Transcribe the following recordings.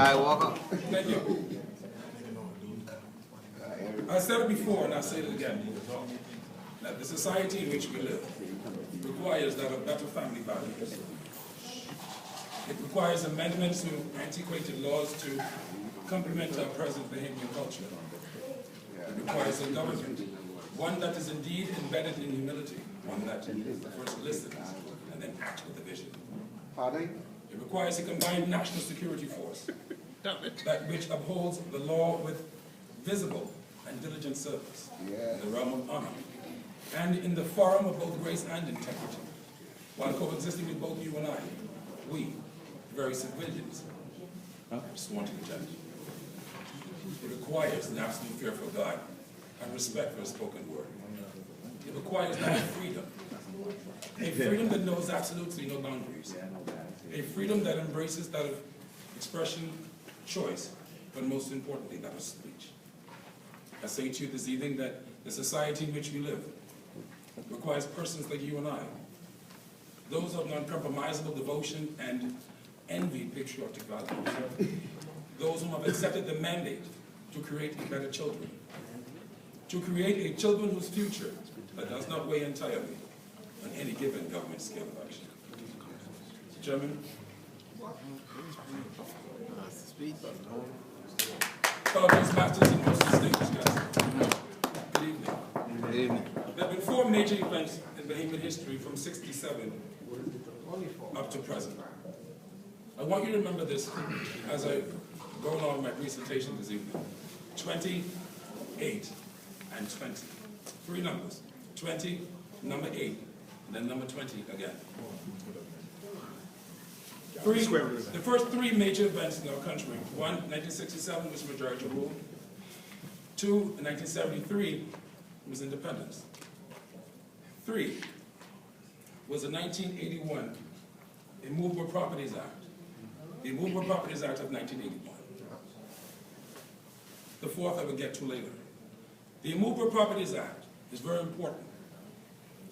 Guy Walker. Thank you. I said it before and I say it again, that the society in which we live requires that of better family values. It requires amendments to antiquated laws to complement our present Bahamian culture. It requires a government, one that is indeed embedded in humility, one that first listens and then acts with a vision. Pardon? It requires a combined national security force that which upholds the law with visible and diligent service in the realm of honor and in the forum of both grace and integrity, while coexisting with both you and I, we, the very civilians, sworn to the judge. It requires an absolute fear for God and respect for His spoken word. It requires that freedom, a freedom that knows absolutely no boundaries, a freedom that embraces that of expression, choice, but most importantly, that of speech. I say to you this evening that the society in which we live requires persons like you and I, those of non-compromisable devotion and envy patriotic values, those who have accepted the mandate to create better children, to create a children whose future that does not weigh entirely on any given government scale of action. Chairman, fellow Toastmasters and most distinguished guests, good evening. Good evening. There have been four major events in Bahamian history from '67 up to present. I want you to remember this as I go along with my presentation this evening. 20, 8, and 20. Three numbers. 20, number 8, and then number 20 again. The first three major events in our country. One, 1967 was majority rule. Two, in 1973 was independence. Three was the 1981 Immovable Properties Act. The Immovable Properties Act of 1981. The fourth I will get to later. The Immovable Properties Act is very important,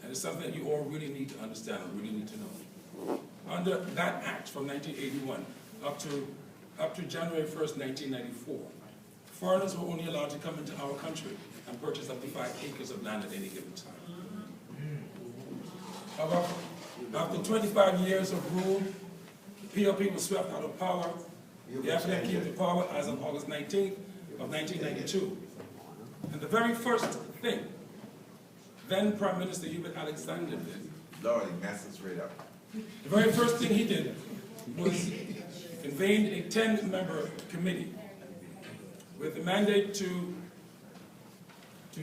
and it's something that you all really need to understand and really need to know. Under that act from 1981 up to January 1st, 1994, foreigners were only allowed to come into our country and purchase up to 5 acres of land at any given time. However, after 25 years of rule, PLP was swept out of power. The FNM came to power as of August 19th of 1992. And the very first thing then Prime Minister Hubert Alexander did, Lord, he messed us right up. the very first thing he did was convened a 10-member committee with the mandate to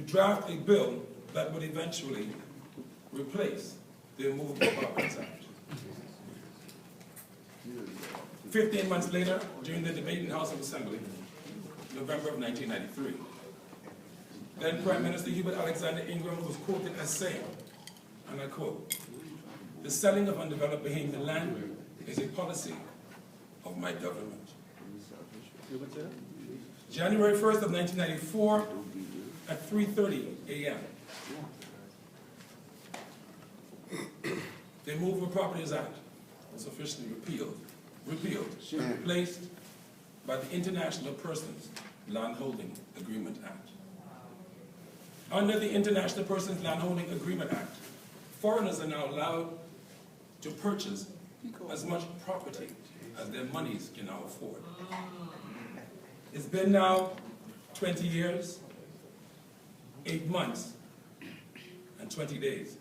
draft a bill that would eventually replace the Immovable Properties Act. 15 months later, during the debate in the House of Assembly, November of 1993, then Prime Minister Hubert Alexander Ingram was quoted as saying, and I quote, "The selling of undeveloped Bahamian land is a policy of my government." January 1st of 1994 at 3:30 a.m. The Immovable Properties Act was officially repealed, replaced by the International Persons Landholding Agreement Act. Under the International Persons Landholding Agreement Act, foreigners are now allowed to purchase as much property as their monies can now afford. It's been now 20 years, 8 months, and 20 days,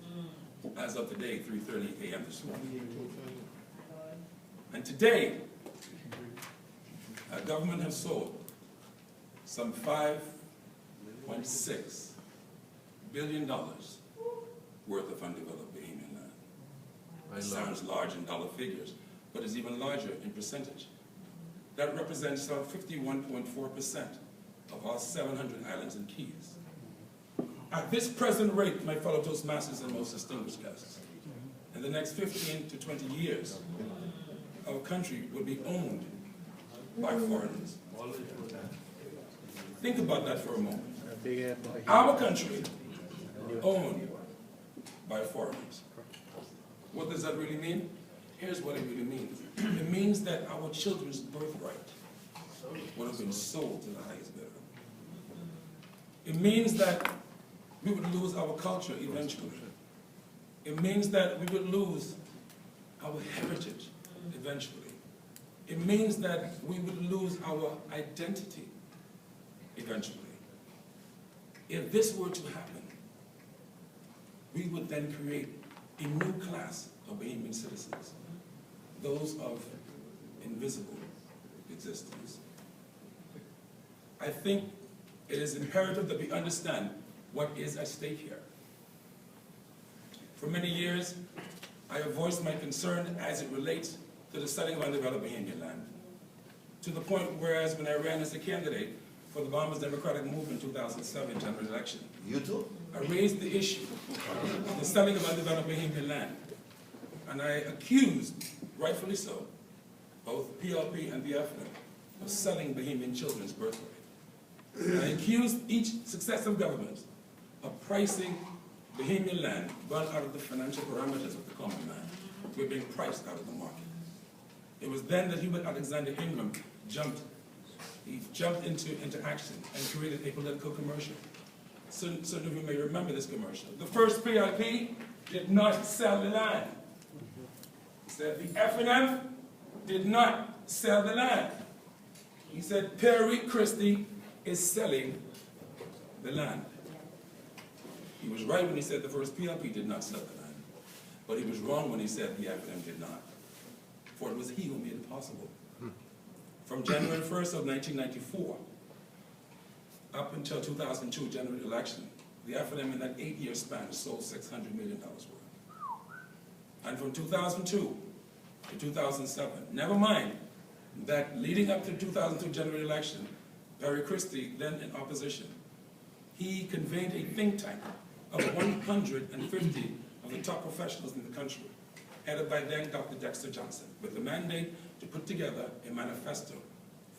as of today, 3:30 a.m. this morning. And today, our government has sold some $5.6 billion worth of undeveloped Bahamian land. It sounds large in dollar figures, but it's even larger in percentage. That represents some 51.4% of our 700 islands and keys. At this present rate, my fellow Toastmasters and most distinguished guests, in the next 15 to 20 years, our country will be owned by foreigners. Think about that for a moment. Our country owned by foreigners. What does that really mean? Here's what it really means. It means that our children's birthright would have been sold to the highest bidder. It means that we would lose our culture eventually. It means that we would lose our heritage eventually. It means that we would lose our identity eventually. If this were to happen, we would then create a new class of Bahamian citizens, those of invisible existence. I think it is imperative that we understand what is at stake here. For many years, I have voiced my concern as it relates to the selling of undeveloped Bahamian land, to the point whereas when I ran as a candidate for the Bahamas Democratic Movement in 2007 general election, You too? I raised the issue of the selling of undeveloped Bahamian land, and I accused, rightfully so, both PLP and the FNM of selling Bahamian children's birthright. And I accused each successive government of pricing Bahamian land well out of the financial parameters of the common man. We're being priced out of the market. It was then that Hubert Alexander Ingram jumped into action and created a political commercial. Some of you may remember this commercial. The first PLP did not sell the land. He said the FNF did not sell the land. He said Perry Christie is selling the land. He was right when he said the first PLP did not sell the land, but he was wrong when he said the FNM did not, for it was he who made it possible. From January 1st of 1994 up until 2002 general election, the FNM in that 8-year span sold $600 million worth. And from 2002 to 2007, never mind that leading up to the 2002 general election, Perry Christie, then in opposition, he convened a think tank of 150 of the top professionals in the country, headed by then Dr. Dexter Johnson, with the mandate to put together a manifesto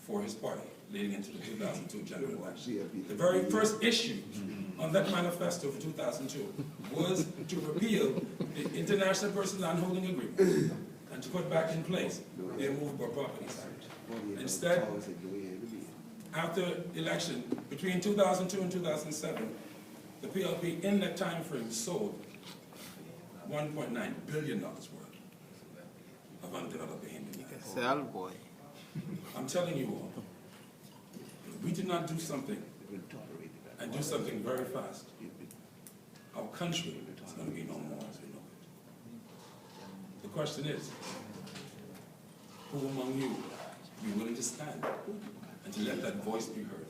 for his party leading into the 2002 general election. The very first issue on that manifesto for 2002 was to repeal the International Personal Landholding Agreement and to put back in place the Immovable Properties Act. Instead, after election, between 2002 and 2007, the PLP in that time frame sold $1.9 billion worth of undeveloped Bahamian land. Sell, boy. I'm telling you all, if we do not do something, and do something very fast, our country is going to be no more as we know it. The question is, who among you will be willing to stand and to let that voice be heard?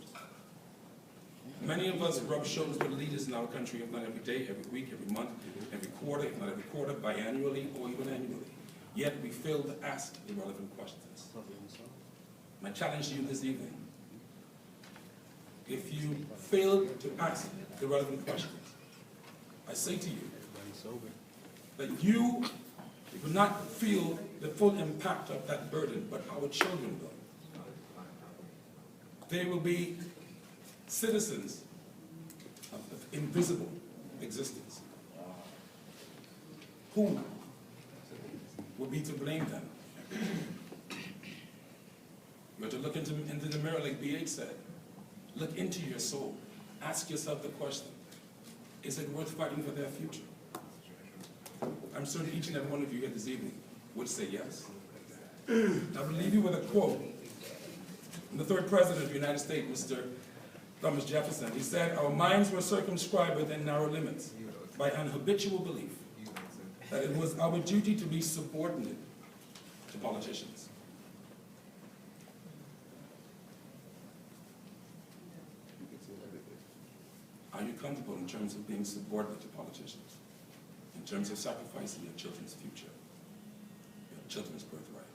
Many of us rub shoulders with leaders in our country, if not every day, every week, every month, every quarter, if not every quarter, biannually or even annually. Yet we fail to ask the relevant questions. My challenge to you this evening, if you fail to ask the relevant questions, I say to you that you will not feel the full impact of that burden, but our children will. They will be citizens of invisible existence. Who will be to blame them? You have to look into the mirror, like B.H. said. Look into your soul. Ask yourself the question, is it worth fighting for their future? I'm certain each and every one of you here this evening would say yes. I will leave you with a quote from the third president of the United States, Mr. Thomas Jefferson. He said, "Our minds were circumscribed within narrow limits by an habitual belief that it was our duty to be subordinate to politicians." Are you comfortable in terms of being subordinate to politicians? In terms of sacrificing your children's future, your children's birthright?